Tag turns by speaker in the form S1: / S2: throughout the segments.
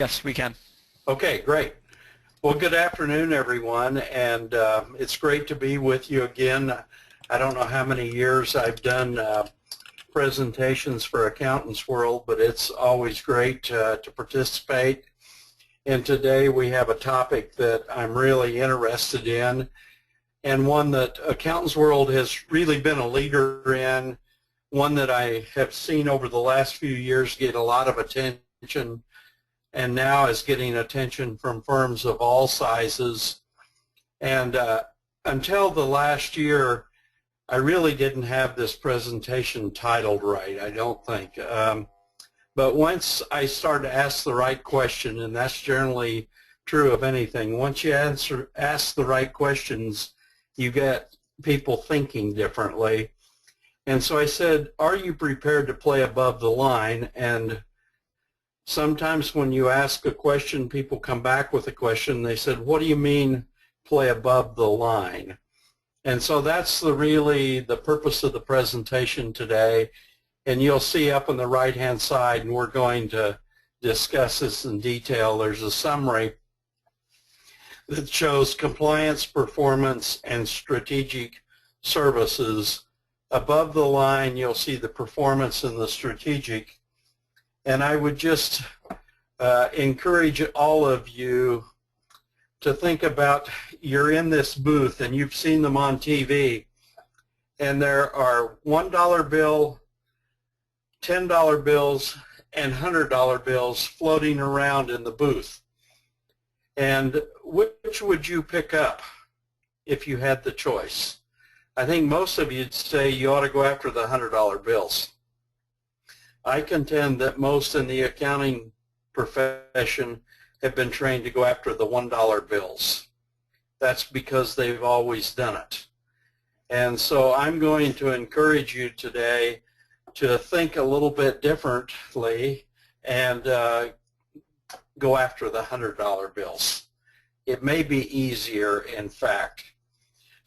S1: Yes, we can.
S2: Okay, great. Well, good afternoon, everyone, and it's great to be with you again. I don't know how many years I've done presentations for AccountantsWorld, but it's always great to participate. And today we have a topic that I'm really interested in, and one that AccountantsWorld has really been a leader in, one that I have seen over the last few years get a lot of attention, and now is getting attention from firms of all sizes. And until the last year, I really didn't have this presentation titled right, I don't think. But once I started to ask the right question, and that's generally true of anything, once you ask the right questions, you get people thinking differently. And so I said, are you prepared to play above the line? And sometimes when you ask a question, people come back with a question. They said, what do you mean play above the line? And so that's really the purpose of the presentation today. And you'll see up on the right-hand side, and we're going to discuss this in detail, there's a summary that shows compliance, performance, and strategic services. Above the line, you'll see the performance and the strategic. And I would just encourage all of you to think about, you're in this booth and you've seen them on TV, and there are $1 bill, $10 bills, and $100 bills floating around in the booth. And which would you pick up if you had the choice? I think most of you'd say you ought to go after the $100 bills. I contend that most in the accounting profession have been trained to go after the $1 bills. That's because they've always done it. And so I'm going to encourage you today to think a little bit differently and go after the $100 bills. It may be easier, in fact.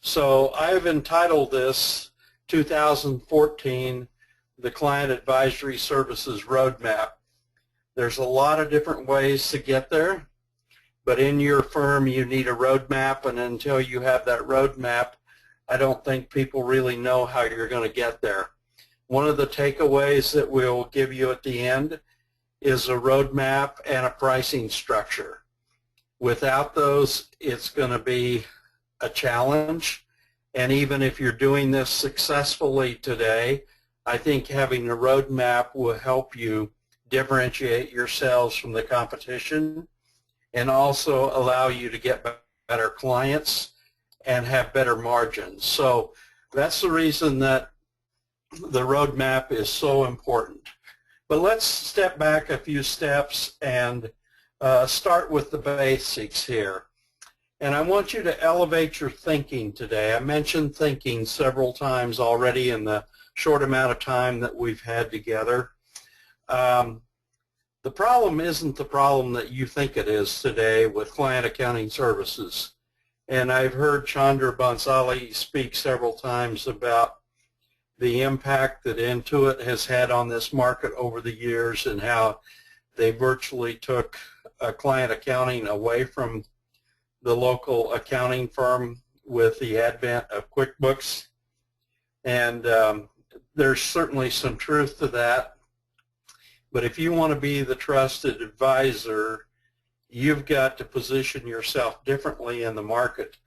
S2: So I've entitled this 2014 the Client Advisory Services Roadmap. There's a lot of different ways to get there, but in your firm you need a roadmap, and until you have that roadmap, I don't think people really know how you're going to get there. One of the takeaways that we'll give you at the end is a roadmap and a pricing structure. Without those, it's going to be a challenge, and even if you're doing this successfully today, I think having a roadmap will help you differentiate yourselves from the competition and also allow you to get better clients and have better margins. So that's the reason that the roadmap is so important. But let's step back a few steps and start with the basics here. And I want you to elevate your thinking today. I mentioned thinking several times already in the short amount of time that we've had together. The problem isn't the problem that you think it is today with client accounting services. And I've heard Chandra Bhansali speak several times about the impact that Intuit has had on this market over the years and how they virtually took client accounting away from the local accounting firm with the advent of QuickBooks. And there's certainly some truth to that. But if you want to be the trusted advisor, you've got to position yourself differently in the market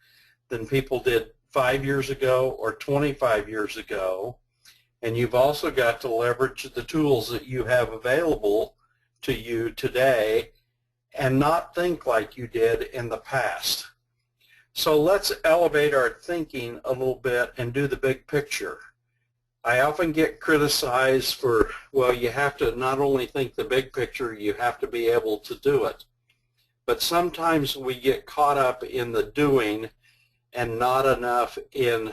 S2: than people did 5 years ago or 25 years ago. And you've also got to leverage the tools that you have available to you today and not think like you did in the past. So let's elevate our thinking a little bit and do the big picture. I often get criticized for, well, you have to not only think the big picture, you have to be able to do it. But sometimes we get caught up in the doing and not enough in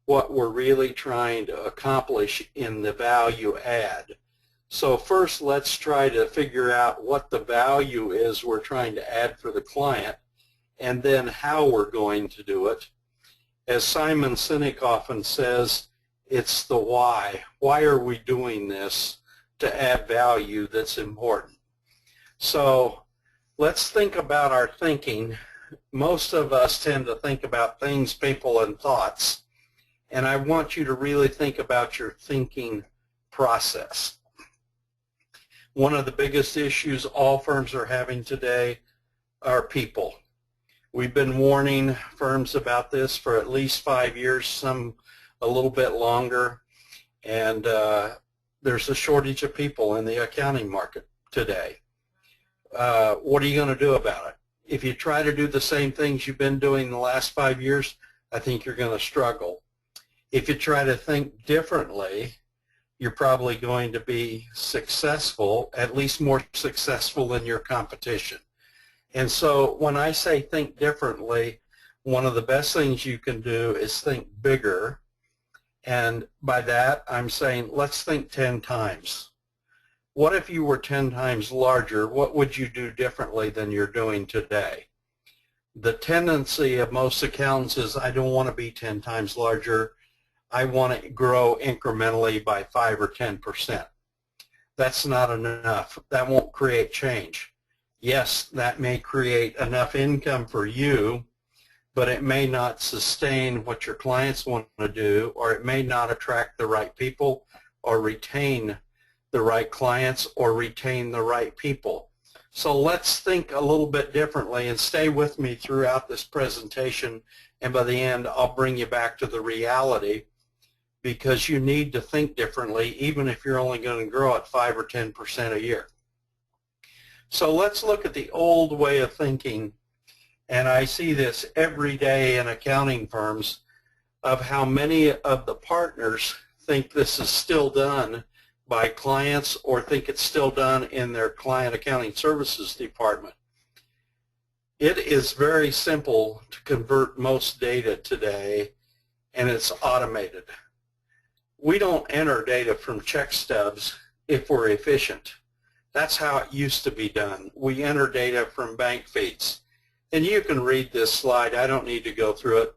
S2: what we're really trying to accomplish in the value add. So first, let's try to figure out what the value is we're trying to add for the client, and then how we're going to do it. As Simon Sinek often says, it's the why. Why are we doing this to add value that's important? So let's think about our thinking. Most of us tend to think about things, people, and thoughts, and I want you to really think about your thinking process. One of the biggest issues all firms are having today are people. We've been warning firms about this for at least 5 years, some a little bit longer, and there's a shortage of people in the accounting market today. What are you going to do about it? If you try to do the same things you've been doing the last 5 years, I think you're going to struggle. If you try to think differently, you're probably going to be successful, at least more successful than your competition. And so when I say think differently, one of the best things you can do is think bigger. And by that, I'm saying let's think 10 times. What if you were 10 times larger? What would you do differently than you're doing today? The tendency of most accountants is I don't want to be 10 times larger. I want to grow incrementally by 5 or 10%. That's not enough. That won't create change. Yes, that may create enough income for you, but it may not sustain what your clients want to do, or it may not attract the right people or retain the right clients or retain the right people. So let's think a little bit differently, and stay with me throughout this presentation, and by the end I'll bring you back to the reality, because you need to think differently even if you're only going to grow at 5 or 10% a year. So let's look at the old way of thinking, and I see this every day in accounting firms, of how many of the partners think this is still done by clients or think it's still done in their client accounting services department. It is very simple to convert most data today, and it's automated. We don't enter data from check stubs if we're efficient. That's how it used to be done. We enter data from bank feeds. And you can read this slide. I don't need to go through it.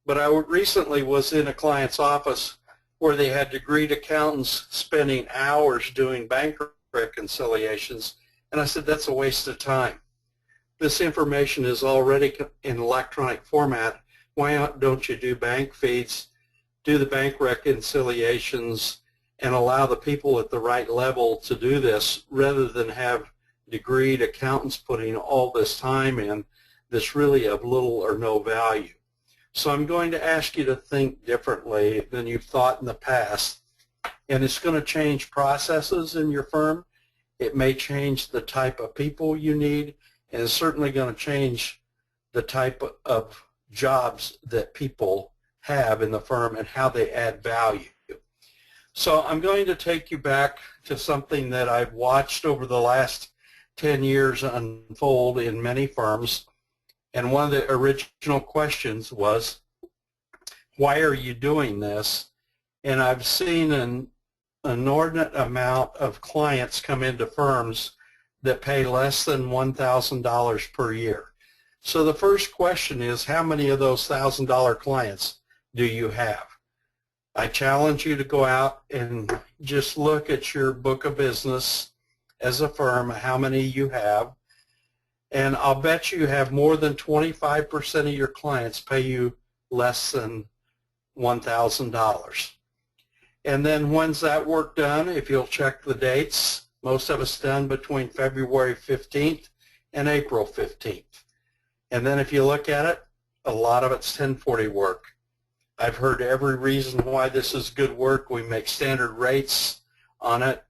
S2: But I recently was in a client's office where they had degreed accountants spending hours doing bank reconciliations. And I said, that's a waste of time. This information is already in electronic format. Why don't you do bank feeds, do the bank reconciliations, and allow the people at the right level to do this, rather than have degreed accountants putting all this time in that's really of little or no value. So I'm going to ask you to think differently than you've thought in the past, and it's going to change processes in your firm. It may change the type of people you need, and it's certainly going to change the type of jobs that people have in the firm and how they add value. So I'm going to take you back to something that I've watched over the last 10 years unfold in many firms. And one of the original questions was, why are you doing this? And I've seen an inordinate amount of clients come into firms that pay less than $1,000 per year. So the first question is, how many of those $1,000 clients do you have? I challenge you to go out and just look at your book of business as a firm, how many you have, and I'll bet you have more than 25% of your clients pay you less than $1,000. And then when's that work done? If you'll check the dates, most of it's done between February 15th and April 15th. And then if you look at it, a lot of it's 1040 work. I've heard every reason why this is good work. We make standard rates on it,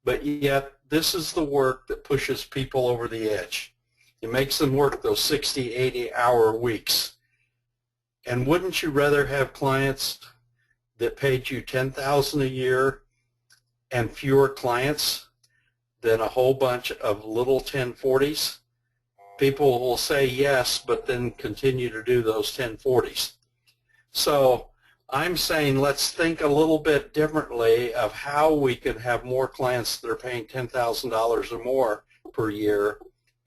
S2: but yet this is the work that pushes people over the edge. It makes them work those 60, 80-hour weeks. And wouldn't you rather have clients that paid you $10,000 a year and fewer clients than a whole bunch of little 1040s? People will say yes, but then continue to do those 1040s. So I'm saying let's think a little bit differently of how we can have more clients that are paying $10,000 or more per year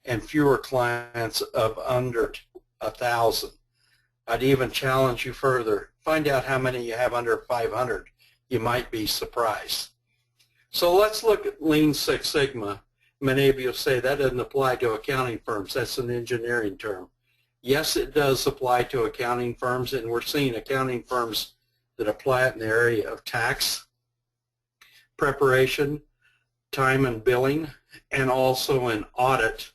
S2: and fewer clients of under 1,000. I'd even challenge you further. Find out how many you have under 500. You might be surprised. So let's look at Lean Six Sigma Many of you say that doesn't apply to accounting firms. That's an engineering term. Yes, it does apply to accounting firms, and we're seeing accounting firms that apply it in the area of tax preparation, time and billing, and also in audit.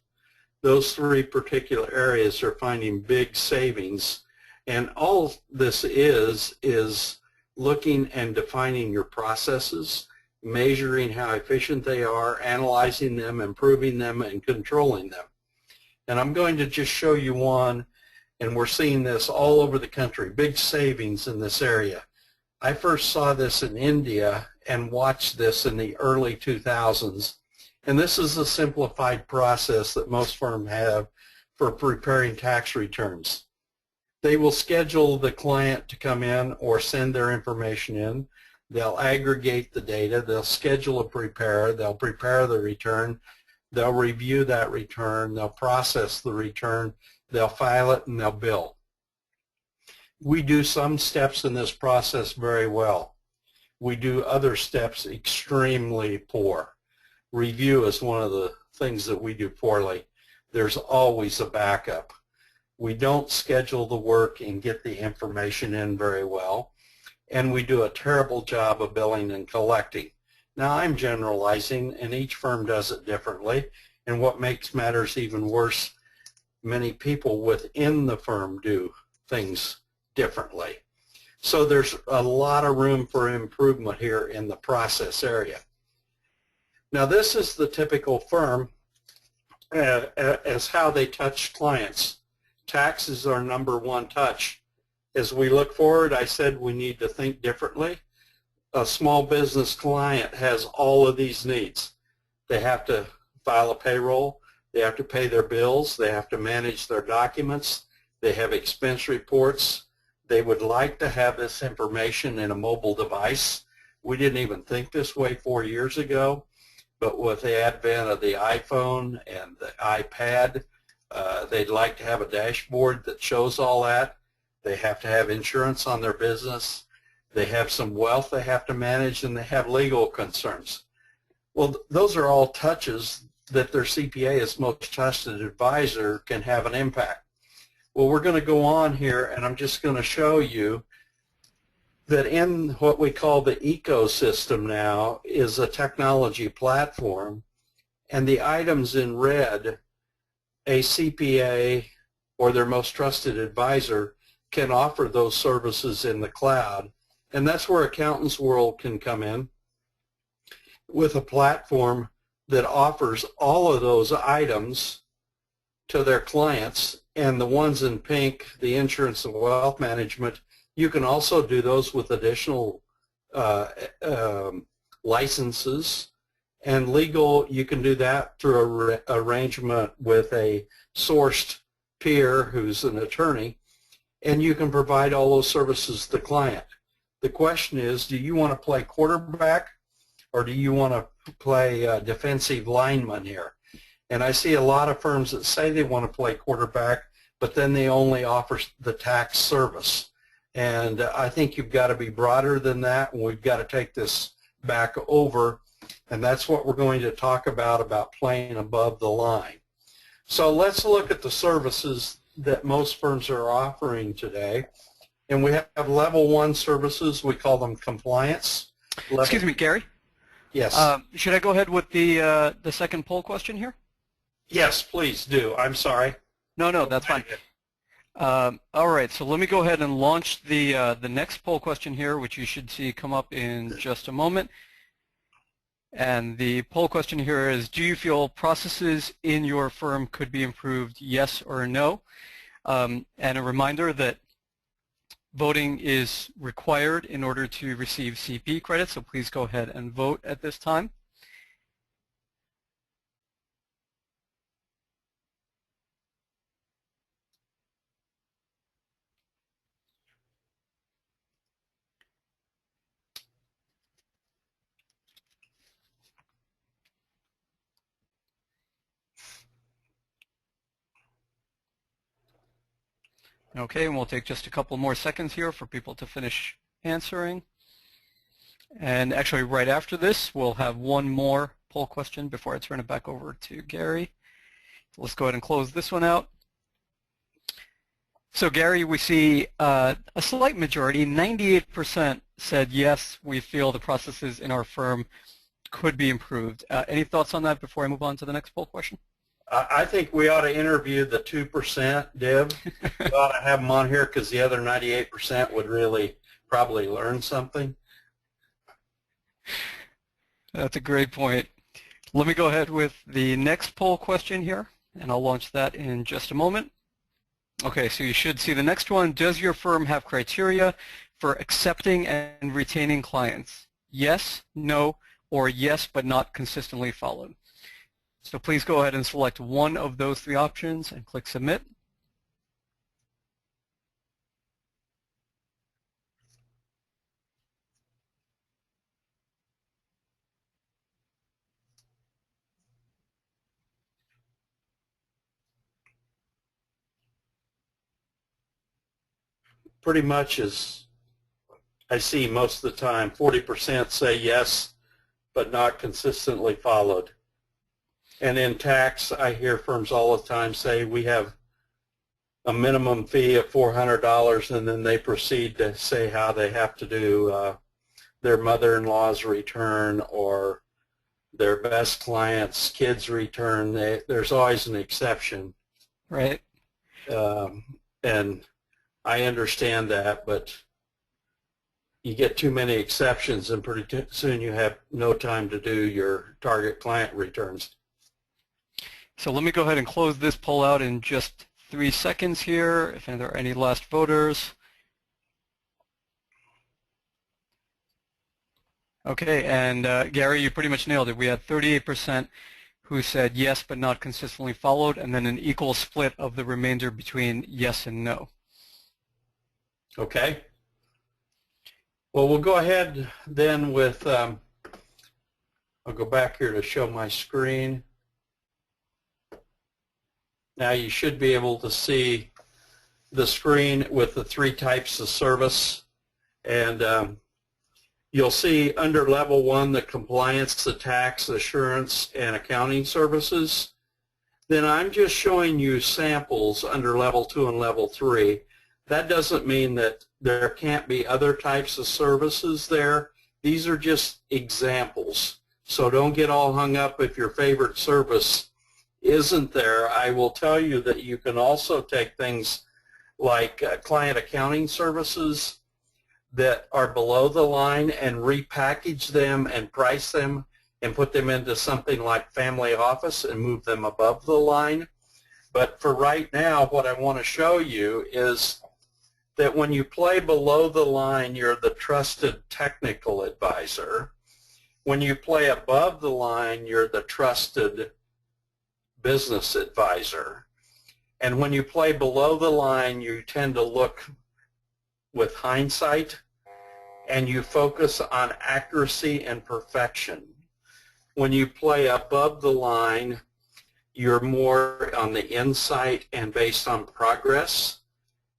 S2: Those three particular areas are finding big savings. And all this is looking and defining your processes, measuring how efficient they are, analyzing them, improving them, and controlling them. And I'm going to just show you one, and we're seeing this all over the country, big savings in this area. I first saw this in India and watched this in the early 2000s. And this is a simplified process that most firms have for preparing tax returns. They will schedule the client to come in or send their information in. They'll aggregate the data. They'll schedule a preparer. They'll prepare the return. They'll review that return. They'll process the return. They'll file it, and they'll bill. We do some steps in this process very well. We do other steps extremely poor. Review is one of the things that we do poorly. There's always a backup. We don't schedule the work and get the information in very well, and we do a terrible job of billing and collecting. Now, I'm generalizing, and each firm does it differently, and what makes matters even worse, many people within the firm do things differently. So there's a lot of room for improvement here in the process area. Now, this is the typical firm as how they touch clients. Tax is our number one touch. As we look forward, I said we need to think differently. A small business client has all of these needs. They have to file a payroll. They have to pay their bills. They have to manage their documents. They have expense reports. They would like to have this information in a mobile device. We didn't even think this way 4 years ago. But with the advent of the iPhone and the iPad, they'd like to have a dashboard that shows all that. They have to have insurance on their business. They have some wealth they have to manage, and they have legal concerns. Well, those are all touches that their CPA as most trusted advisor can have an impact. Well, we're going to go on here, and I'm just going to show you that in what we call the ecosystem now is a technology platform, and the items in red, a CPA or their most trusted advisor can offer those services in the cloud, and that's where AccountantsWorld can come in with a platform that offers all of those items to their clients, and the ones in pink, the insurance and wealth management, you can also do those with additional licenses, and legal, you can do that through an arrangement with a sourced peer who's an attorney, and you can provide all those services to the client. The question is, do you want to play quarterback, or do you want to play defensive lineman here? And I see a lot of firms that say they want to play quarterback, but then they only offer the tax service. And I think you've got to be broader than that, and we've got to take this back over, and that's what we're going to talk about playing above the line. So let's look at the services that most firms are offering today. And we have level 1 services. We call them compliance.
S1: Excuse me, Gary?
S2: Yes.
S1: Should I go ahead with the second poll question here?
S2: Yes, please do. I'm sorry.
S1: No, that's fine. All right, so let me go ahead and launch the next poll question here, which you should see come up in just a moment. And the poll question here is, do you feel processes in your firm could be improved, yes or no? And a reminder that voting is required in order to receive CP credit, so please go ahead and vote at this time. Okay, and we'll take just a couple more seconds here for people to finish answering. And actually right after this, we'll have one more poll question before I turn it back over to Gary. Let's go ahead and close this one out. So Gary, we see a slight majority, 98% said yes, we feel the processes in our firm could be improved. Any thoughts on that before I move on to the next poll question?
S2: I think we ought to interview the 2%, Deb. We ought to have them on here because the other 98% would really probably learn something.
S1: That's a great point. Let me go ahead with the next poll question here, and I'll launch that in just a moment. Okay, so you should see the next one. Does your firm have criteria for accepting and retaining clients? Yes, no, or yes, but not consistently followed. So please go ahead and select one of those three options and click Submit.
S2: Pretty much as I see most of the time, 40% say yes, but not consistently followed. And in tax, I hear firms all the time say we have a minimum fee of $400, and then they proceed to say how they have to do their mother-in-law's return or their best client's kid's return. There's always an exception.
S1: Right.
S2: And I understand that, but you get too many exceptions and pretty soon you have no time to do your target client returns.
S1: So let me go ahead and close this poll out in just 3 seconds here, if there are any last voters. Okay, and Gary, you pretty much nailed it. We had 38% who said yes, but not consistently followed, and then an equal split of the remainder between yes and no.
S2: Okay. Well, we'll go ahead then with, I'll go back here to show my screen. Now you should be able to see the screen with the 3 types of service. And you'll see under level 1 the compliance, the tax, assurance, and accounting services. Then I'm just showing you samples under level 2 and level 3. That doesn't mean that there can't be other types of services there. These are just examples. So don't get all hung up if your favorite service isn't there. I will tell you that you can also take things like client accounting services that are below the line and repackage them and price them and put them into something like family office and move them above the line. But for right now, what I want to show you is that when you play below the line, you're the trusted technical advisor. When you play above the line, you're the trusted business advisor. And when you play below the line, you tend to look with hindsight and you focus on accuracy and perfection. When you play above the line, you're more on the insight and based on progress.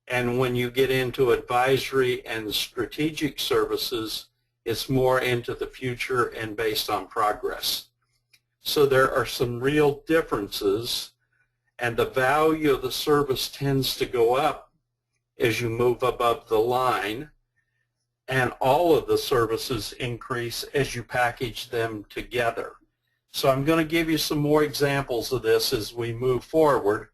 S2: And when you get into advisory and strategic services, it's more into the future and based on progress. So there are some real differences, and the value of the service tends to go up as you move above the line, and all of the services increase as you package them together. So I'm going to give you some more examples of this as we move forward.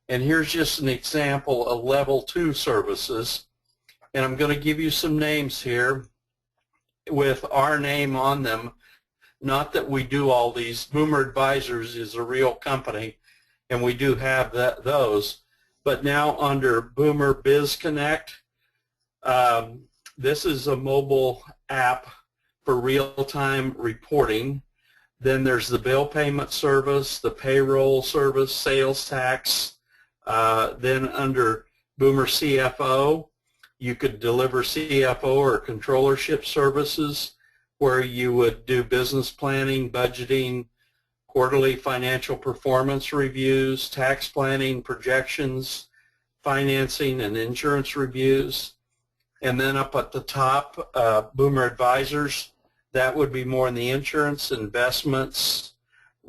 S2: And here's just an example of level 2 services. And I'm going to give you some names here with our name on them. Not that we do all these. Boomer Advisors is a real company, and we do have those. But now under Boomer Biz Connect, this is a mobile app for real-time reporting. Then there's the bill payment service, the payroll service, sales tax. Then under Boomer CFO, you could deliver CFO or controllership services where you would do business planning, budgeting, quarterly financial performance reviews, tax planning, projections, financing, and insurance reviews. And then up at the top, Boomer Advisors, that would be more in the insurance, investments,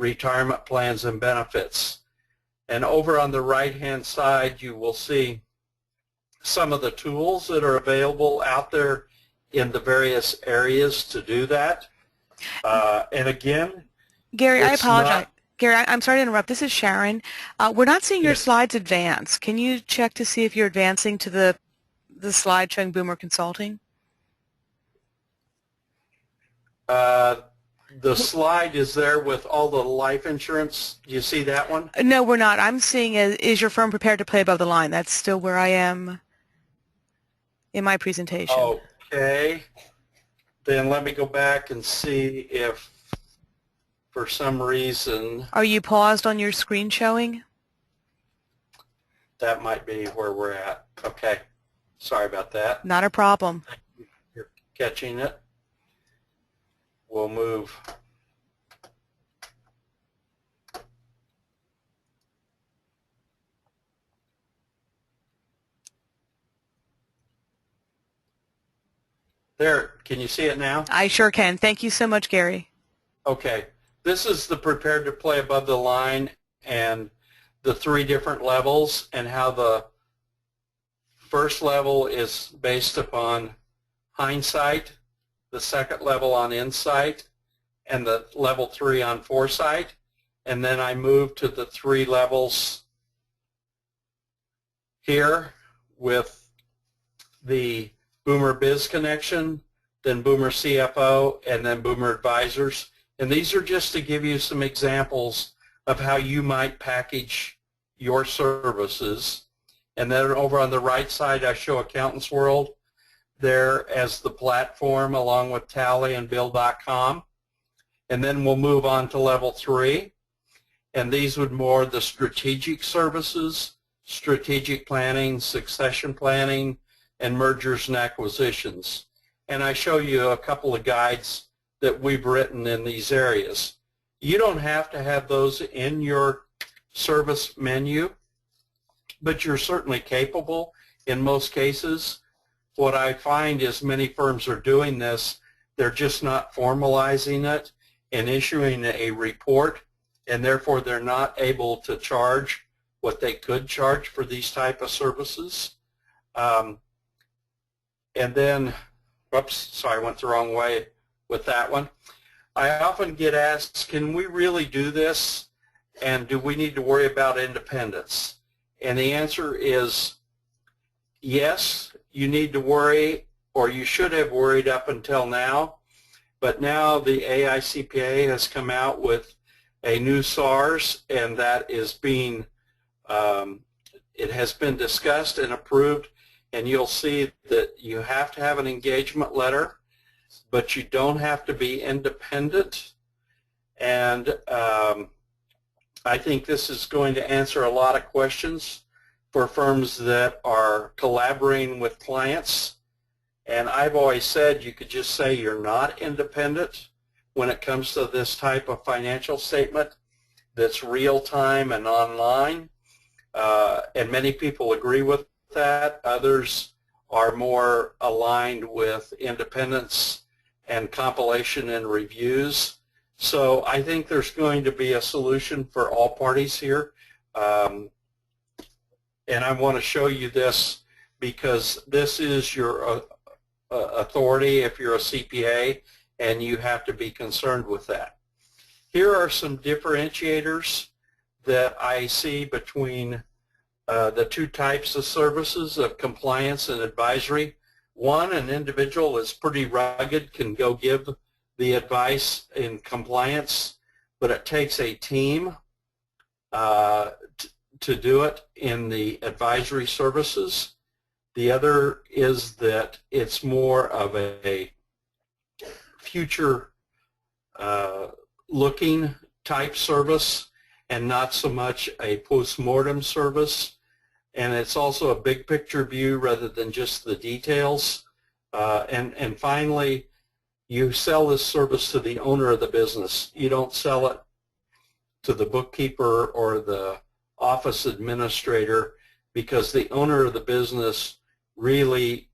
S2: retirement plans and benefits. And over on the right-hand side, you will see some of the tools that are available out there in the various areas to do that. And again,
S3: Gary, I apologize.
S2: not,
S3: Gary, I'm sorry to interrupt. This is Sharon. We're not seeing your
S2: yes,
S3: slides advance. Can you check to see if you're advancing to the slide showing Boomer Consulting?
S2: the slide is there with all the life insurance. Do you see that one?
S3: No, we're not. I'm seeing is your firm prepared to play above the line? That's still where I am in my presentation.
S2: Okay. Then let me go back and see if for some reason
S3: Are you paused on your screen showing?
S2: that might be where we're at. Okay. Sorry about that.
S3: Not a problem.
S2: You're catching it. We'll move. There, can you see it now?
S3: I sure can. Thank you so much, Gary.
S2: Okay. This is the prepared to play above the line and the 3 different levels, and how the first level is based upon hindsight, the second level on insight, and the level 3 on foresight. And then I move to the 3 levels here with the Boomer Biz Connection, then Boomer CFO, and then Boomer Advisors. And these are just to give you some examples of how you might package your services. And then over on the right side, I show AccountantsWorld there as the platform, along with Tally and Bill.com. And then we'll move on to level 3. And these would more the strategic services, strategic planning, succession planning, and mergers and acquisitions. And I show you a couple of guides that we've written in these areas. You don't have to have those in your service menu, but you're certainly capable in most cases. What I find is many firms are doing this, they're just not formalizing it and issuing a report, and therefore they're not able to charge what they could charge for these type of services. And then, whoops, sorry, I went the wrong way with that one. I often get asked, can we really do this, and do we need to worry about independence? And the answer is yes, you need to worry, or you should have worried up until now, but now the AICPA has come out with a new SARS, and that is being, it has been discussed and approved, and you'll see that you have to have an engagement letter, but you don't have to be independent. And I think this is going to answer a lot of questions for firms that are collaborating with clients. And I've always said you could just say you're not independent when it comes to this type of financial statement that's real-time and online. And many people agree with that. Others are more aligned with independence and compilation and reviews. So I think there's going to be a solution for all parties here. And I want to show you this because this is your authority if you're a CPA, and you have to be concerned with that. Here are some differentiators that I see between the 2 types of services of compliance and advisory. One, an individual is pretty rugged, can go give the advice in compliance, but it takes a team to do it in the advisory services. The other is that it's more of a future looking type service and not so much a post-mortem service. And it's also a big picture view rather than just the details. And finally, you sell this service to the owner of the business. You don't sell it to the bookkeeper or the office administrator, because the owner of the business really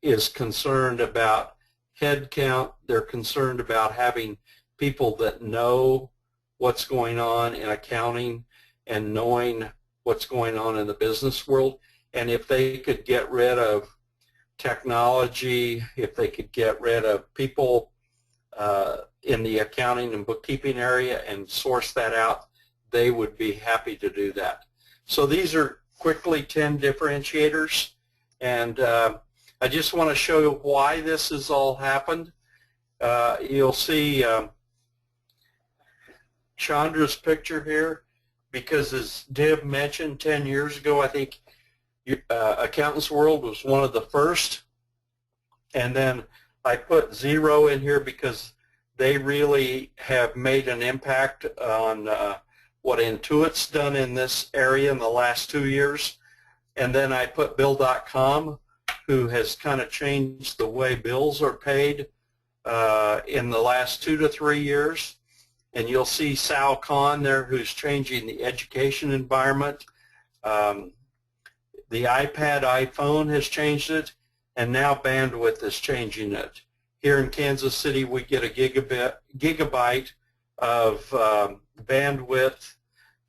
S2: is concerned about head count. They're concerned about having people that know what's going on in accounting and knowing what's going on in the business world. And if they could get rid of technology, if they could get rid of people in the accounting and bookkeeping area and source that out, they would be happy to do that. So these are quickly 10 differentiators, and I just want to show you why this has all happened. You'll see Chandra's picture here, because as Deb mentioned, 10 years ago, I think AccountantsWorld was one of the first, and then I put 0 in here because they really have made an impact on what Intuit's done in this area in the last 2 years. And then I put Bill.com, who has kind of changed the way bills are paid in the last 2 to 3 years. And you'll see Sal Khan there, who's changing the education environment. The iPad, iPhone has changed it, and now bandwidth is changing it. Here in Kansas City, we get a gigabyte of bandwidth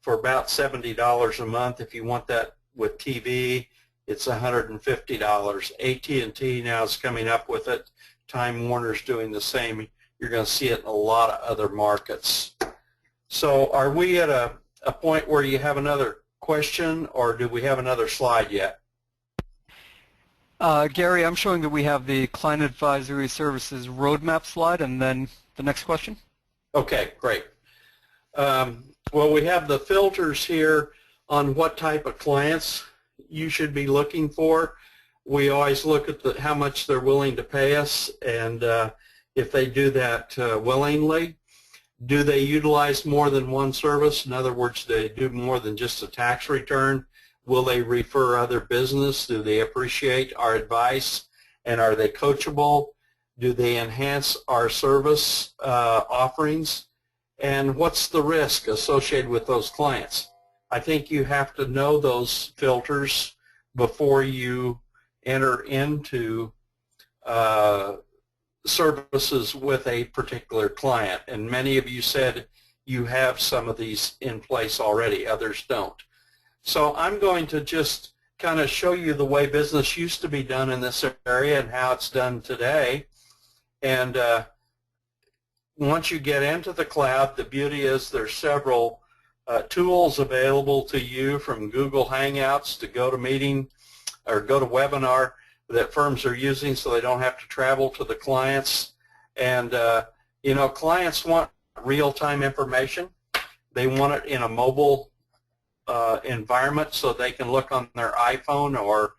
S2: for about $70 a month. If you want that with TV, it's $150. AT&T now is coming up with it. Time Warner's doing the same. You're going to see it in a lot of other markets. So are we at a point where you have another question, or do we have another slide yet?
S1: Gary, I'm showing that we have the Client Advisory Services roadmap slide, and then the next question.
S2: Okay, great. Well, we have the filters here on what type of clients you should be looking for. We always look at how much they're willing to pay us, and if they do that willingly. Do they utilize more than one service? In other words, do they do more than just a tax return? Will they refer other business? Do they appreciate our advice? And are they coachable? Do they enhance our service offerings? And what's the risk associated with those clients? I think you have to know those filters before you enter into services with a particular client. And many of you said you have some of these in place already, others don't. So I'm going to just kind of show you the way business used to be done in this area and how it's done today. And once you get into the cloud, the beauty is there's several tools available to you, from Google Hangouts to GoToMeeting or GoToWebinar, that firms are using so they don't have to travel to the clients. And you know, clients want real-time information. They want it in a mobile environment so they can look on their iPhone or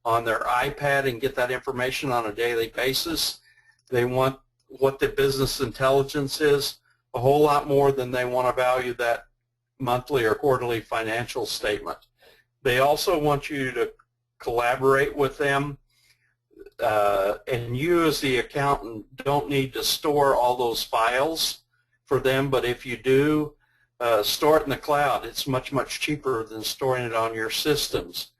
S2: on their iPad and get that information on a daily basis. They want what the business intelligence is a whole lot more than they want to value that monthly or quarterly financial statement. They also want you to collaborate with them. And you as the accountant don't need to store all those files for them, but if you do, store it in the cloud. It's much, much cheaper than storing it on your systems.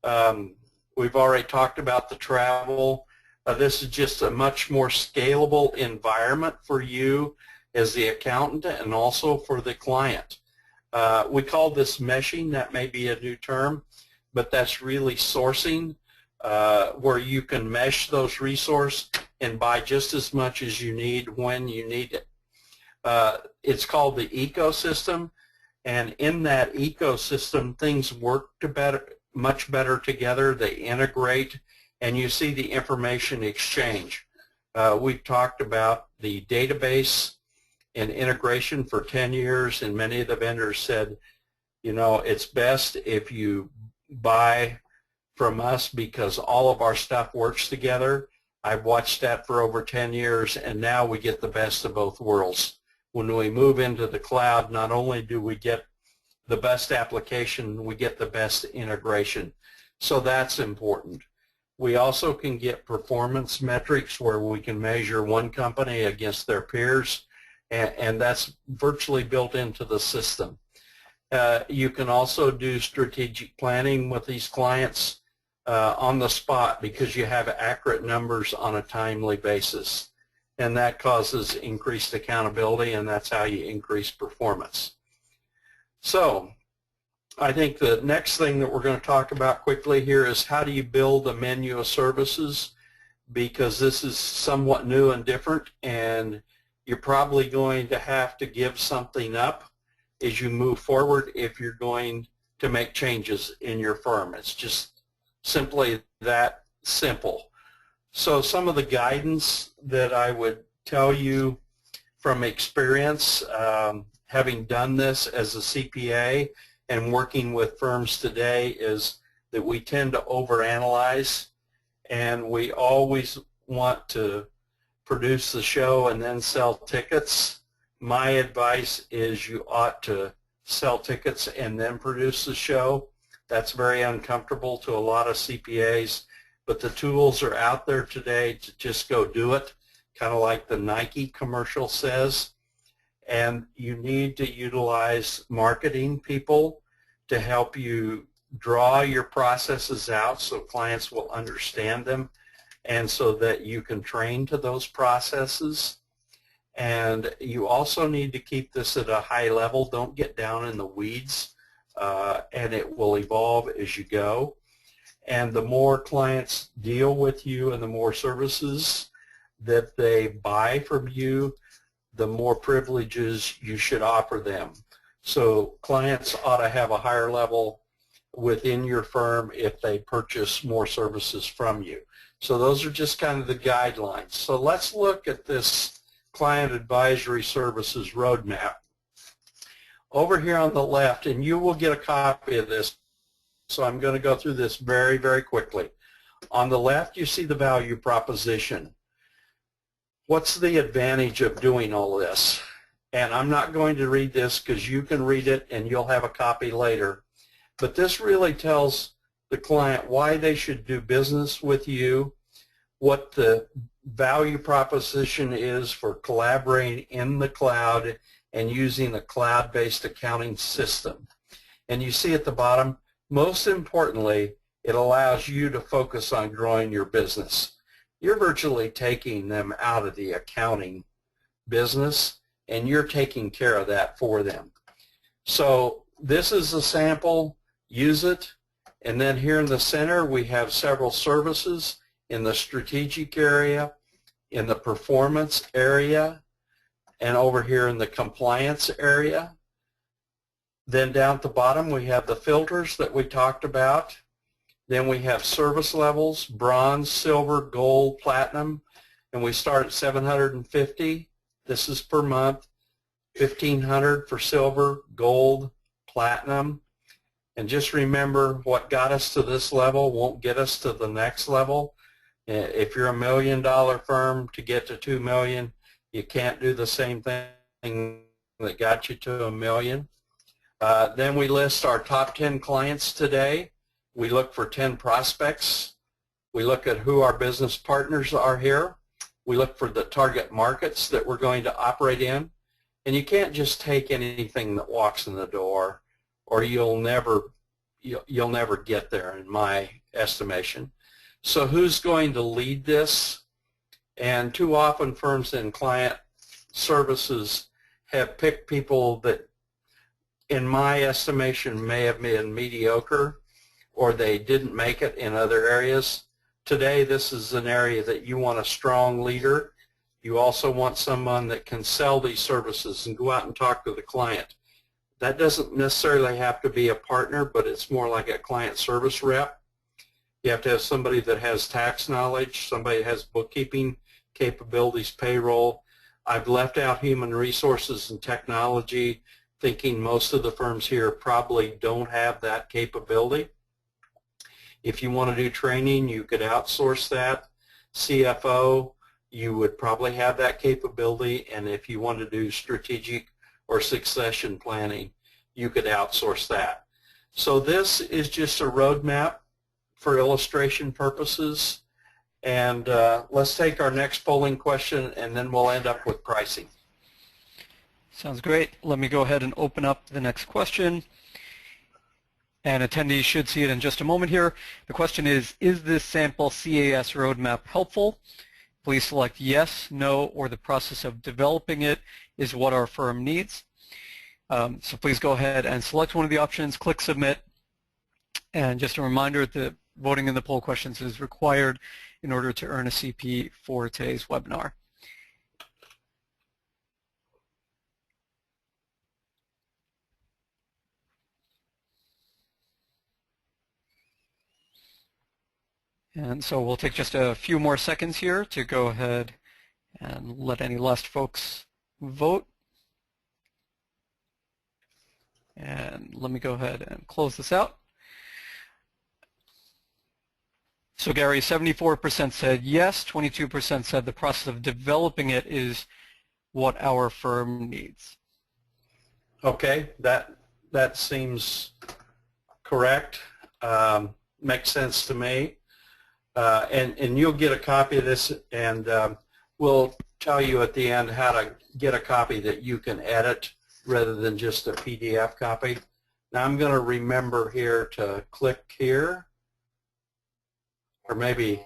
S2: We've already talked about the travel. This is just a much more scalable environment for you as the accountant and also for the client. We call this meshing. That may be a new term, but that's really sourcing, where you can mesh those resources and buy just as much as you need when you need it. It's called the ecosystem, and in that ecosystem, things work much better together. They integrate, and you see the information exchange. We've talked about the database and integration for 10 years, and many of the vendors said, you know, it's best if you buy from us because all of our stuff works together. I've watched that for over 10 years, and now we get the best of both worlds. When we move into the cloud, not only do we get the best application, we get the best integration. So that's important. We also can get performance metrics where we can measure one company against their peers, and that's virtually built into the system. You can also do strategic planning with these clients on the spot because you have accurate numbers on a timely basis. and that causes increased accountability, and that's how you increase performance. So I think the next thing that we're going to talk about quickly here is how do you build a menu of services, because this is somewhat new and different, and you're probably going to have to give something up as you move forward if you're going to make changes in your firm. It's just simply that simple. So some of the guidance that I would tell you from experience, having done this as a CPA and working with firms today, is that we tend to overanalyze, and we always want to produce the show and then sell tickets. My advice is you ought to sell tickets and then produce the show. That's very uncomfortable to a lot of CPAs, but the tools are out there today to just go do it, kind of like the Nike commercial says. And you need to utilize marketing people to help you draw your processes out so clients will understand them, and so that you can train to those processes. And you also need to keep this at a high level. Don't get down in the weeds, and it will evolve as you go. And the more clients deal with you and the more services that they buy from you, the more privileges you should offer them. So clients ought to have a higher level within your firm if they purchase more services from you. So those are just kind of the guidelines. So let's look at this client advisory services roadmap. Over here on the left, and you will get a copy of this, so I'm going to go through this very, very quickly. On the left, you see the value proposition. What's the advantage of doing all this? And I'm not going to read this because you can read it and you'll have a copy later. But this really tells the client why they should do business with you, what the value proposition is for collaborating in the cloud and using a cloud-based accounting system. And you see at the bottom, most importantly, it allows you to focus on growing your business. You're virtually taking them out of the accounting business, and you're taking care of that for them. So this is a sample. Use it. And then here in the center, we have several services in the strategic area, in the performance area, and over here in the compliance area. Then down at the bottom, we have the filters that we talked about. Then we have service levels, bronze, silver, gold, platinum, and we start at $750. This is per month. $1,500 for silver, gold, platinum. And just remember, what got us to this level won't get us to the next level. If you're $1 million firm, to get to $2 million, you can't do the same thing that got you to $1 million. Then we list our top 10 clients today. We look for 10 prospects. We look at who our business partners are here. We look for the target markets that we're going to operate in. And you can't just take anything that walks in the door, or you'll never get there, in my estimation. So who's going to lead this? And too often firms in client services have picked people that, in my estimation, may have been mediocre, or they didn't make it in other areas. Today, this is an area that you want a strong leader. You also want someone that can sell these services and go out and talk to the client. That doesn't necessarily have to be a partner, but it's more like a client service rep. You have to have somebody that has tax knowledge, somebody that has bookkeeping capabilities, payroll. I've left out human resources and technology, thinking most of the firms here probably don't have that capability. If you want to do training, you could outsource that. CFO, you would probably have that capability, and if you want to do strategic or succession planning, you could outsource that. So this is just a roadmap for illustration purposes, and let's take our next polling question, and then we'll end up with pricing.
S1: Sounds great. Let me go ahead and open up the next question. And attendees should see it in just a moment here. The question is this sample CAS roadmap helpful? please select yes, no, or the process of developing it is what our firm needs. So please go ahead and select one of the options, click submit, and just a reminder that voting in the poll questions is required in order to earn a CP for today's webinar. And so we'll take just a few more seconds here to go ahead and let any last folks vote. And let me go ahead and close this out. So Gary, 74% said yes, 22% said the process of developing it is what our firm needs.
S2: Okay, that seems correct. Makes sense to me. And you'll get a copy of this, and we'll tell you at the end how to get a copy that you can edit rather than just a PDF copy. Now I'm going to remember here to click here, or maybe,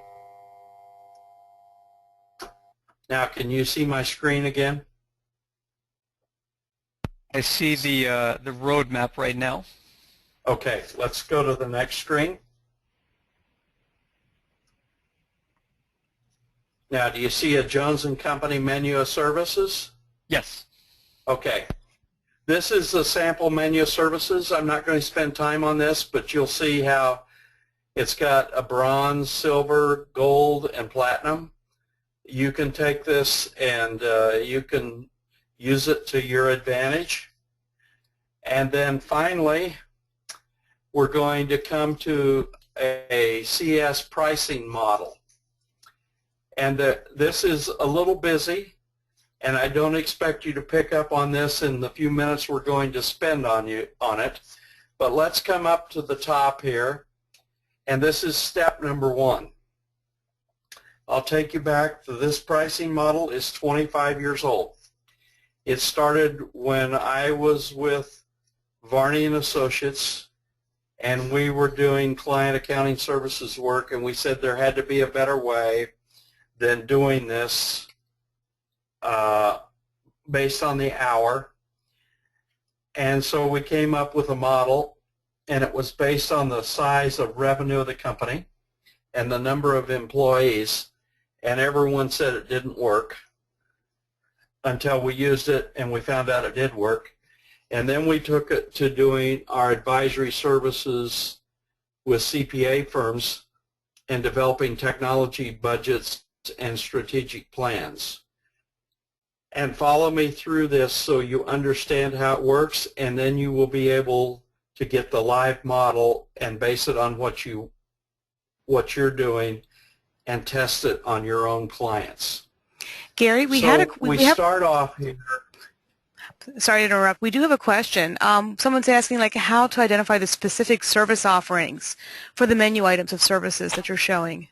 S2: now can you see my screen again?
S1: I see the roadmap right now.
S2: Okay, let's go to the next screen. Now, do you see a Jones & Company menu of services?
S1: Yes.
S2: Okay. This is the sample menu of services. I'm not going to spend time on this, but you'll see how it's got a bronze, silver, gold, and platinum. You can take this and you can use it to your advantage. And then finally, we're going to come to a CS pricing model. And this is a little busy, and I don't expect you to pick up on this in the few minutes we're going to spend on it. But let's come up to the top here, and this is step number 1. I'll take you back to this pricing model is 25 years old. It started when I was with Varney & Associates, and we were doing client accounting services work, and we said there had to be a better way than doing this based on the hour. And so we came up with a model, and it was based on the size of revenue of the company and the number of employees, and everyone said it didn't work until we used it and we found out it did work. And then we took it to doing our advisory services with CPA firms and developing technology budgets and strategic plans. And follow me through this so you understand how it works, and then you will be able to get the live model and base it on what you're doing and test it on your own clients.
S3: Gary, we
S2: start off here.
S3: Sorry to interrupt. We do have a question. Someone's asking like how to identify the specific service offerings for the menu items of services that you're showing.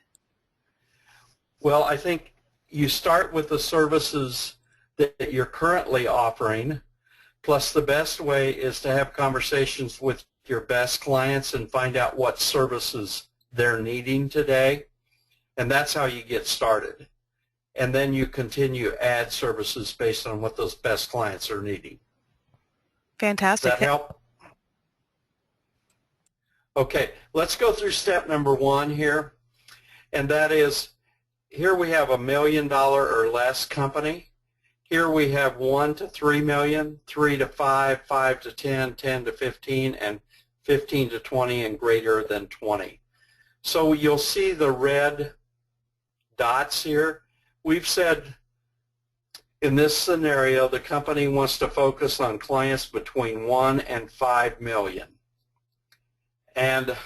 S2: Well, I think you start with the services that you're currently offering, plus the best way is to have conversations with your best clients and find out what services they're needing today, and that's how you get started. And then you continue to add services based on what those best clients are needing.
S3: Fantastic.
S2: Does that help? Okay, let's go through step number 1 here, and that is, here we have $1 million or less company. Here we have 1 to 3 million, 3 to 5, 5 to 10, 10 to 15, and 15 to 20 and greater than 20. So you'll see the red dots here. We've said in this scenario the company wants to focus on clients between 1 and 5 million. And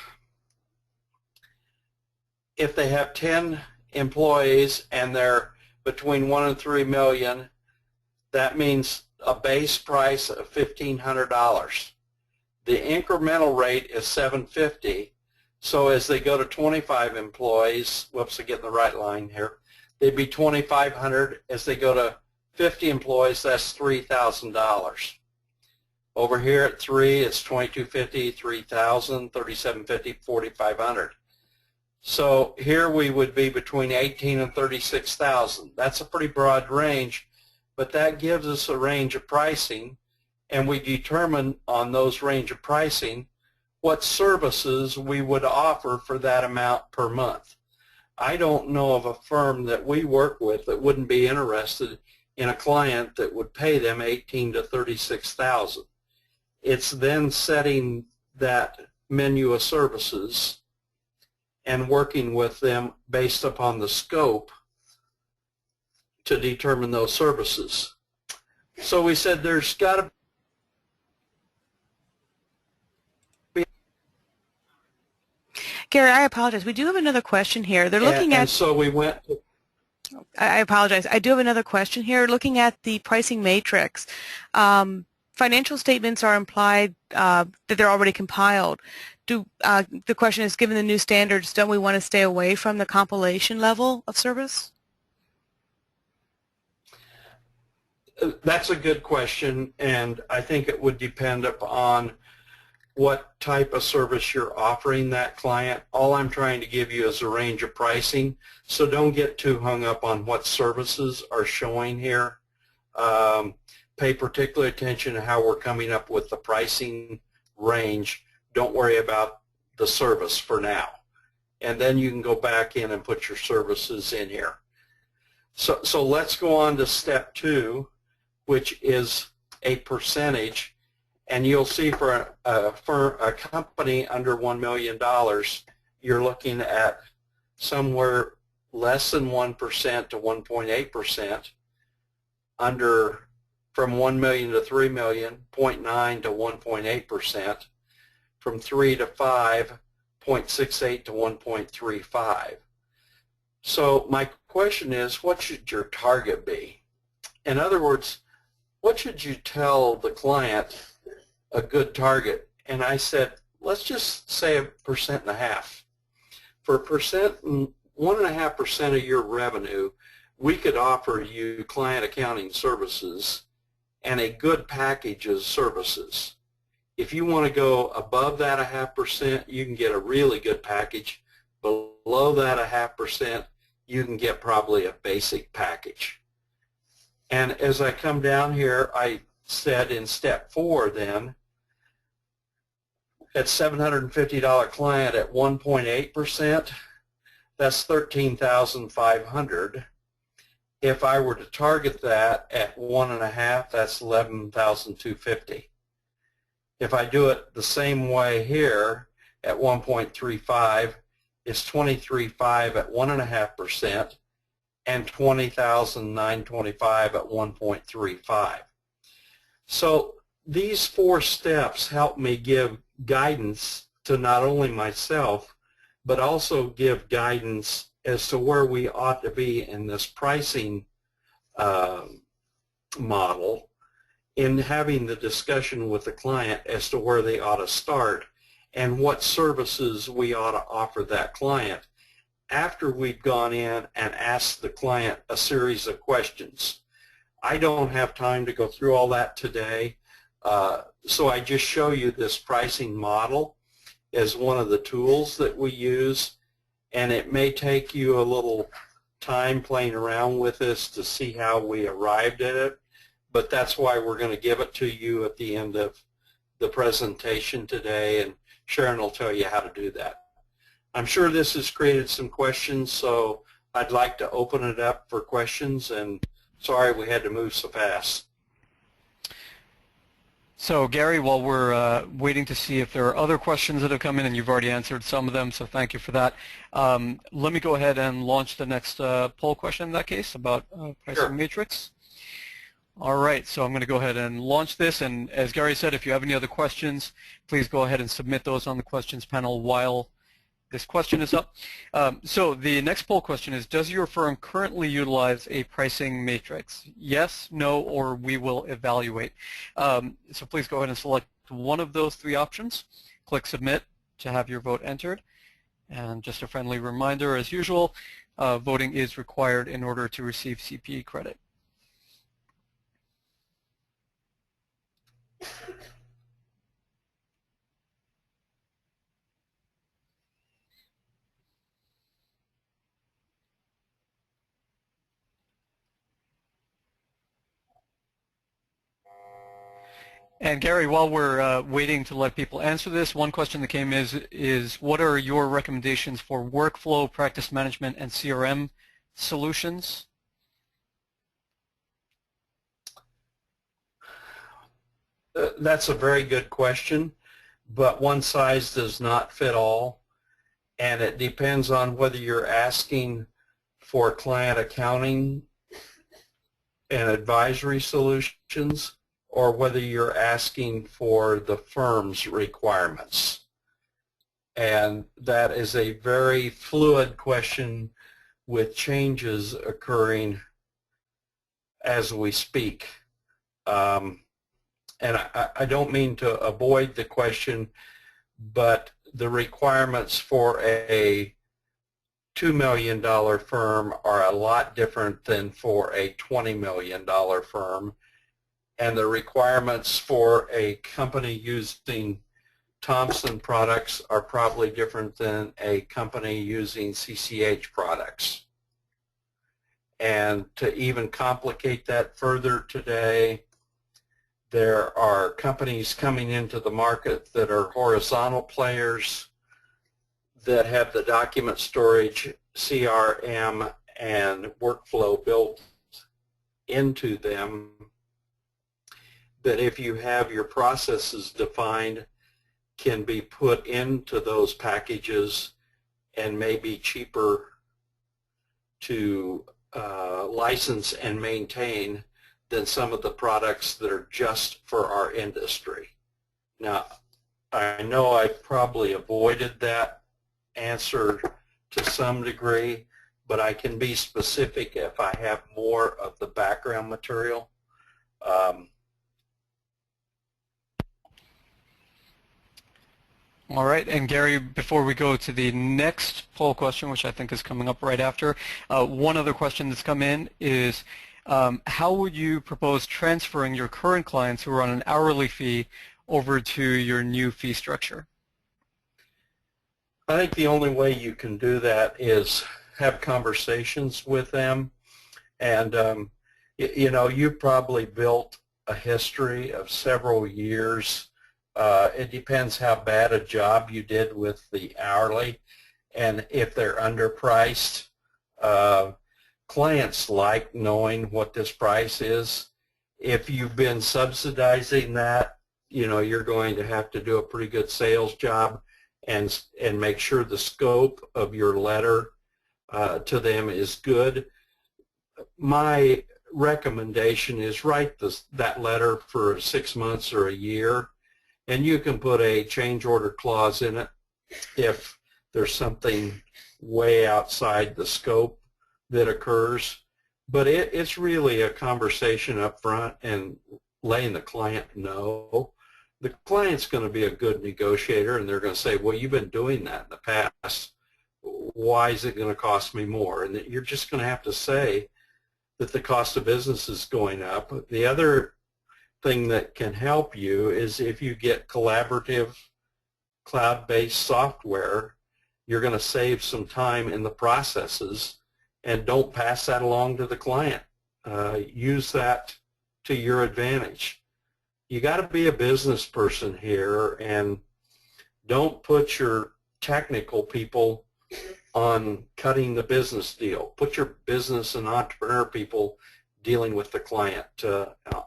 S2: if they have 10 employees and they're between 1 and 3 million, that means a base price of $1,500. The incremental rate is $750. So as they go to 25 employees, whoops, I get in the right line here, they'd be $2,500. As they go to 50 employees, that's $3,000. Over here at 3, it's $2,250, $3,000, $3,750, $4,500. So here we would be between 18 and 36,000. That's a pretty broad range, but that gives us a range of pricing, and we determine on those range of pricing what services we would offer for that amount per month. I don't know of a firm that we work with that wouldn't be interested in a client that would pay them 18 to 36,000. It's then setting that menu of services and working with them based upon the scope to determine those services. So we said there's got to be.
S3: Gary, I apologize. We do have another question here. They're looking at.
S2: And so we went.
S3: I apologize. I do have another question here. Looking at the pricing matrix, financial statements are implied that they're already compiled. The question is, given the new standards, don't we want to stay away from the compilation level of service?
S2: That's a good question, and I think it would depend upon what type of service you're offering that client. All I'm trying to give you is a range of pricing, so don't get too hung up on what services are showing here. Pay particular attention to how we're coming up with the pricing range. Don't worry about the service for now. And then you can go back in and put your services in here. So let's go on to step 2, which is a percentage. And you'll see for a company under $1 million, you're looking at somewhere less than 1% to 1.8%. Under from 1 million to 3 million, 0.9 to 1.8%. From 3 to 5, 0.68 to 1.35. So my question is, what should your target be? In other words, what should you tell the client a good target? And I said, let's just say 1.5%. For 1.5% of your revenue, we could offer you client accounting services and a good package of services. If you want to go above that 0.5%, you can get a really good package. Below that 0.5%, you can get probably a basic package. And as I come down here, I said in step 4 then, at $750 client at 1.8%, that's $13,500. If I were to target that at 1.5, that's $11,250. If I do it the same way here at 1.35, it's $23,500 at 1.5% and $20,925 at 1.35. So these 4 steps help me give guidance to not only myself, but also give guidance as to where we ought to be in this pricing model, in having the discussion with the client as to where they ought to start and what services we ought to offer that client after we've gone in and asked the client a series of questions. I don't have time to go through all that today, so I just show you this pricing model as one of the tools that we use, and it may take you a little time playing around with this to see how we arrived at it, but that's why we're going to give it to you at the end of the presentation today, and Sharon will tell you how to do that. I'm sure this has created some questions, so I'd like to open it up for questions, and sorry we had to move so fast.
S1: So Gary, while we're waiting to see if there are other questions that have come in, and you've already answered some of them, so thank you for that. Let me go ahead and launch the next poll question in that case about pricing
S2: Sure.
S1: matrix. All right, so I'm going to go ahead and launch this, and as Gary said, if you have any other questions, please go ahead and submit those on the questions panel while this question is up. So the next poll question is, does your firm currently utilize a pricing matrix? Yes, no, or we will evaluate. So please go ahead and select one of those 3 options. Click Submit to have your vote entered. And just a friendly reminder, as usual, voting is required in order to receive CPA credit. And Gary, while we're waiting to let people answer this, one question that came is what are your recommendations for workflow, practice management, and CRM solutions?
S2: That's a very good question, but one size does not fit all, and it depends on whether you're asking for client accounting and advisory solutions or whether you're asking for the firm's requirements. And that is a very fluid question with changes occurring as we speak. And I don't mean to avoid the question, but the requirements for a $2 million firm are a lot different than for a $20 million firm. And the requirements for a company using Thomson products are probably different than a company using CCH products. And to even complicate that further today, there are companies coming into the market that are horizontal players that have the document storage, CRM, and workflow built into them, that if you have your processes defined, can be put into those packages and may be cheaper to license and maintain than some of the products that are just for our industry. Now, I know I probably avoided that answer to some degree, but I can be specific if I have more of the background material.
S1: All right, and Gary, before we go to the next poll question, which I think is coming up right after, one other question that's come in is how would you propose transferring your current clients who are on an hourly fee over to your new fee structure?
S2: I think the only way you can do that is have conversations with them, and you know, you probably built a history of several years. It depends how bad a job you did with the hourly, and if they're underpriced. Clients like knowing what this price is. If you've been subsidizing that, you know, you're going to have to do a pretty good sales job and make sure the scope of your letter to them is good. My recommendation is write that letter for 6 months or a year, and you can put a change order clause in it if there's something way outside the scope that occurs. But it's really a conversation up front and letting the client know. The client's going to be a good negotiator, and they're going to say, well, you've been doing that in the past. Why is it going to cost me more? And you're just going to have to say that the cost of business is going up. The other thing that can help you is if you get collaborative cloud-based software, you're going to save some time in the processes, and don't pass that along to the client. Use that to your advantage. You got to be a business person here, and don't put your technical people on cutting the business deal. Put your business and entrepreneur people dealing with the client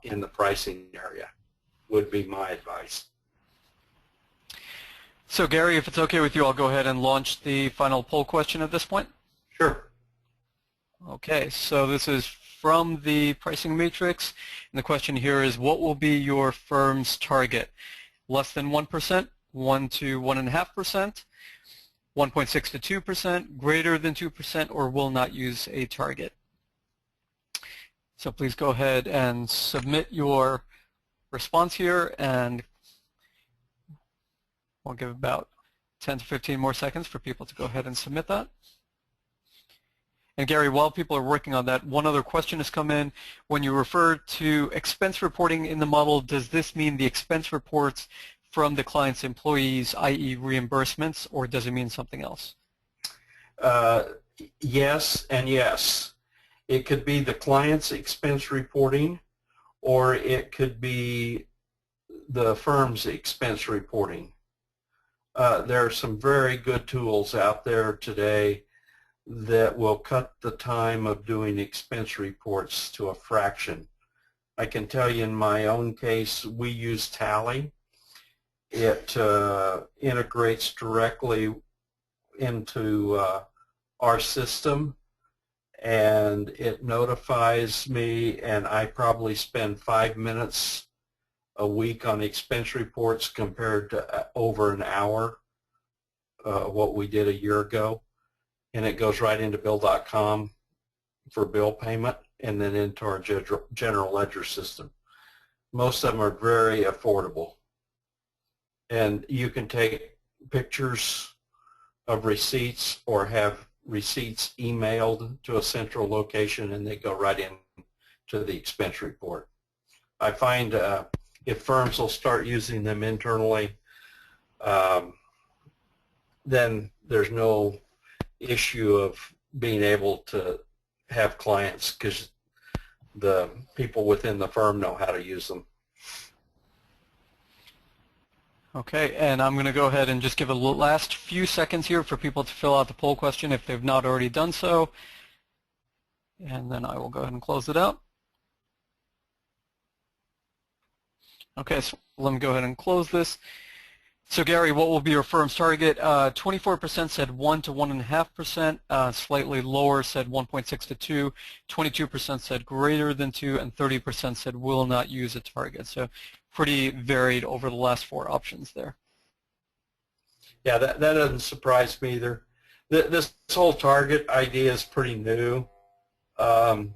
S2: in the pricing area would be my advice.
S1: So Gary, if it's okay with you, I'll go ahead and launch the final poll question at this point.
S2: Sure.
S1: Okay, so this is from the pricing matrix, and the question here is, what will be your firm's target? Less than 1%, 1 to 1.5%, 1.6 to 2%, greater than 2%, or will not use a target? So please go ahead and submit your response here, and we'll give about 10 to 15 more seconds for people to go ahead and submit that. And Gary, while people are working on that, one other question has come in. When you refer to expense reporting in the model, does this mean the expense reports from the client's employees, i.e. reimbursements, or does it mean something else?
S2: Yes and yes. It could be the client's expense reporting, or it could be the firm's expense reporting. There are some very good tools out there today that will cut the time of doing expense reports to a fraction. I can tell you in my own case, we use Tally. It integrates directly into our system, and it notifies me, and I probably spend 5 minutes a week on expense reports compared to over an hour what we did a year ago. And it goes right into bill.com for bill payment and then into our general ledger system. Most of them are very affordable. And you can take pictures of receipts or have receipts emailed to a central location and they go right in to the expense report. I find if firms will start using them internally, then there's no issue of being able to have clients because the people within the firm know how to use them.
S1: Okay, and I'm going to go ahead and just give a last few seconds here for people to fill out the poll question if they've not already done so. And then I will go ahead and close it out. Okay, so let me go ahead and close this. So Gary, what will be your firm's target? 24% said 1 to 1.5%, slightly lower said 1.6 to 2, 22% said greater than 2, and 30% said will not use a target. So pretty varied over the last 4 options there.
S2: Yeah, that doesn't surprise me either. This whole target idea is pretty new, and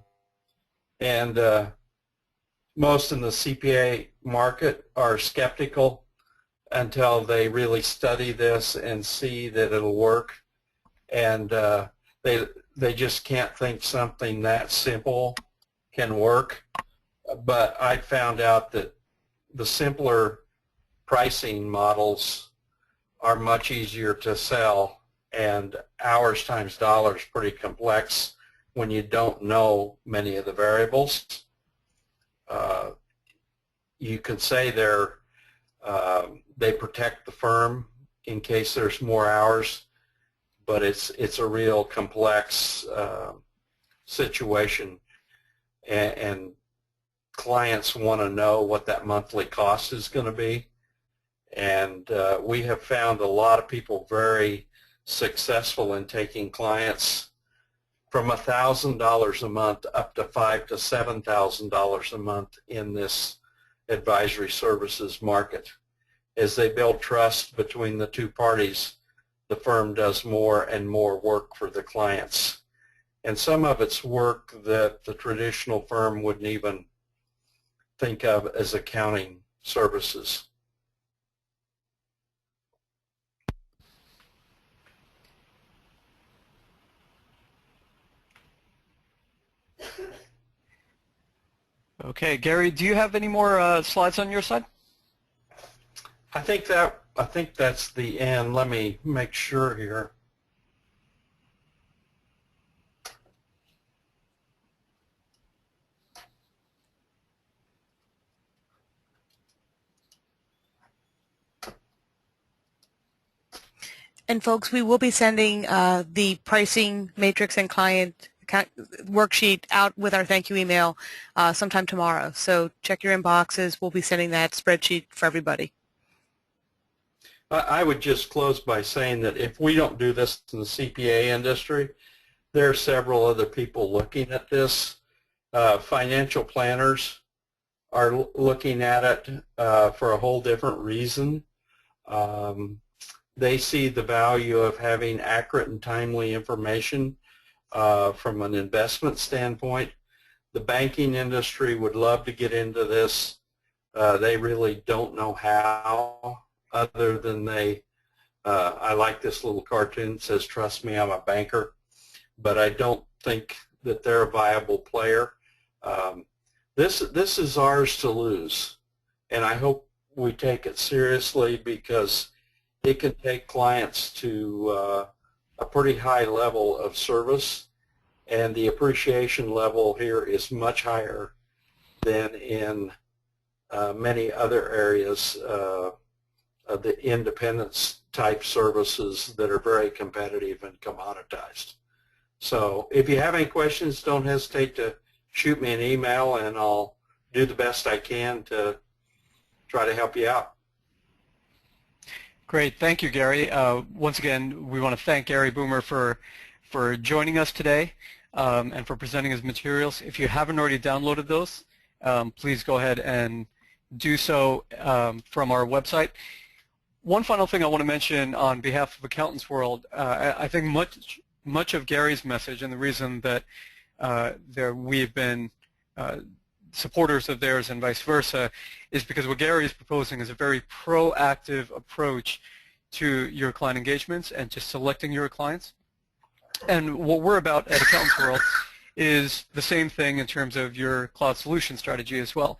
S2: most in the CPA market are skeptical until they really study this and see that it'll work, and they just can't think something that simple can work. But I found out that the simpler pricing models are much easier to sell, and hours times dollars pretty complex when you don't know many of the variables. You could say they protect the firm in case there's more hours, but it's a real complex situation, and clients want to know what that monthly cost is going to be. And we have found a lot of people very successful in taking clients from $1,000 a month up to $5,000 to $7,000 a month in this advisory services market. As they build trust between the two parties, the firm does more and more work for the clients. And some of it's work that the traditional firm wouldn't even think of as accounting services.
S1: Okay, Gary, do you have any more slides on your side?
S2: I think that's the end. Let me make sure here.
S3: And folks, we will be sending the pricing matrix and client worksheet out with our thank you email sometime tomorrow. So check your inboxes. We'll be sending that spreadsheet for everybody.
S2: I would just close by saying that if we don't do this in the CPA industry, there are several other people looking at this. Financial planners are looking at it for a whole different reason. They see the value of having accurate and timely information from an investment standpoint. The banking industry would love to get into this. They really don't know how, other than I like this little cartoon that says, "Trust me, I'm a banker," but I don't think that they're a viable player. This is ours to lose, and I hope we take it seriously, because it can take clients to a pretty high level of service, and the appreciation level here is much higher than in many other areas of the independence type services that are very competitive and commoditized. So if you have any questions, don't hesitate to shoot me an email, and I'll do the best I can to try to help you out.
S1: Great, thank you, Gary. Once again, we want to thank Gary Boomer for joining us today and for presenting his materials. If you haven't already downloaded those, please go ahead and do so from our website. One final thing I want to mention on behalf of Accountants World, I think much of Gary's message, and the reason that we've been supporters of theirs and vice versa, is because what Gary is proposing is a very proactive approach to your client engagements and to selecting your clients. And what we're about at Accountants World is the same thing in terms of your cloud solution strategy as well.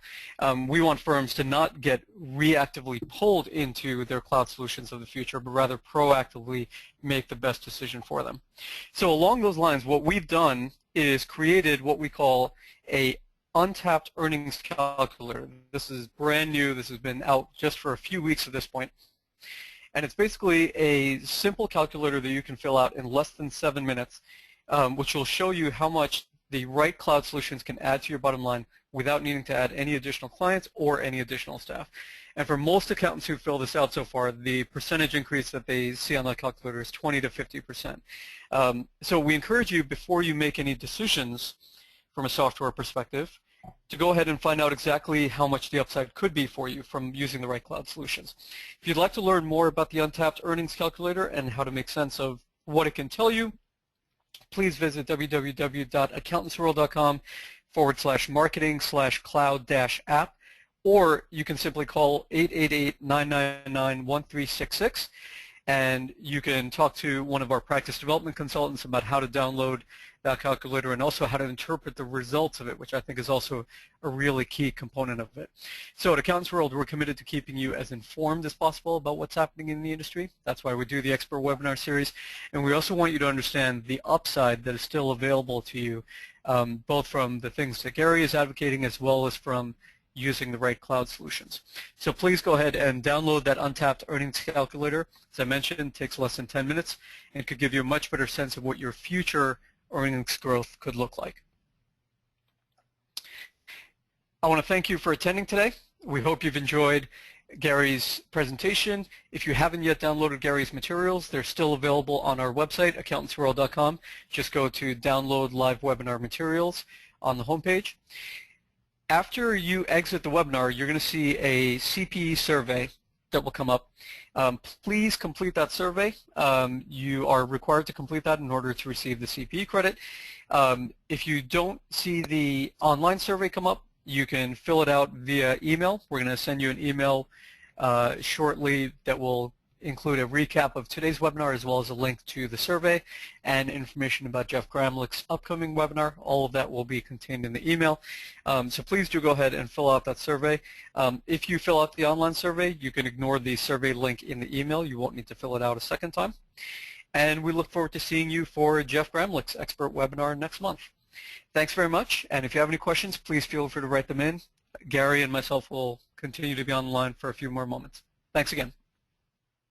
S1: We want firms to not get reactively pulled into their cloud solutions of the future, but rather proactively make the best decision for them. So along those lines, what we've done is created what we call a untapped earnings calculator. This is brand new. This has been out just for a few weeks at this point. And it's basically a simple calculator that you can fill out in less than 7 minutes, which will show you how much the right cloud solutions can add to your bottom line without needing to add any additional clients or any additional staff. And for most accountants who fill this out so far, the percentage increase that they see on that calculator is 20 to 50%. So we encourage you, before you make any decisions from a software perspective, to go ahead and find out exactly how much the upside could be for you from using the right cloud solutions. If you'd like to learn more about the Untapped Earnings Calculator and how to make sense of what it can tell you, please visit www.accountantsworld.com/marketing/cloud-app, or you can simply call 888-999-1366, and you can talk to one of our practice development consultants about how to download that calculator and also how to interpret the results of it, which I think is also a really key component of it. So at Accountants World, we're committed to keeping you as informed as possible about what's happening in the industry. That's why we do the expert webinar series. And we also want you to understand the upside that is still available to you, both from the things that Gary is advocating as well as from using the right cloud solutions. So please go ahead and download that Untapped Earnings Calculator. As I mentioned, it takes less than 10 minutes and could give you a much better sense of what your future earnings growth could look like. I want to thank you for attending today. We hope you've enjoyed Gary's presentation. If you haven't yet downloaded Gary's materials, they're still available on our website, AccountantsWorld.com. Just go to Download Live Webinar Materials on the homepage. After you exit the webinar, you're going to see a CPE survey that will come up. Please complete that survey. You are required to complete that in order to receive the CPE credit. If you don't see the online survey come up, you can fill it out via email. We're going to send you an email shortly that will include a recap of today's webinar as well as a link to the survey and information about Jeff Gramlich's upcoming webinar. All of that will be contained in the email. So please do go ahead and fill out that survey. If you fill out the online survey, you can ignore the survey link in the email. You won't need to fill it out a second time. And we look forward to seeing you for Jeff Gramlich's expert webinar next month. Thanks very much. And if you have any questions, please feel free to write them in. Gary and myself will continue to be on the line for a few more moments. Thanks again.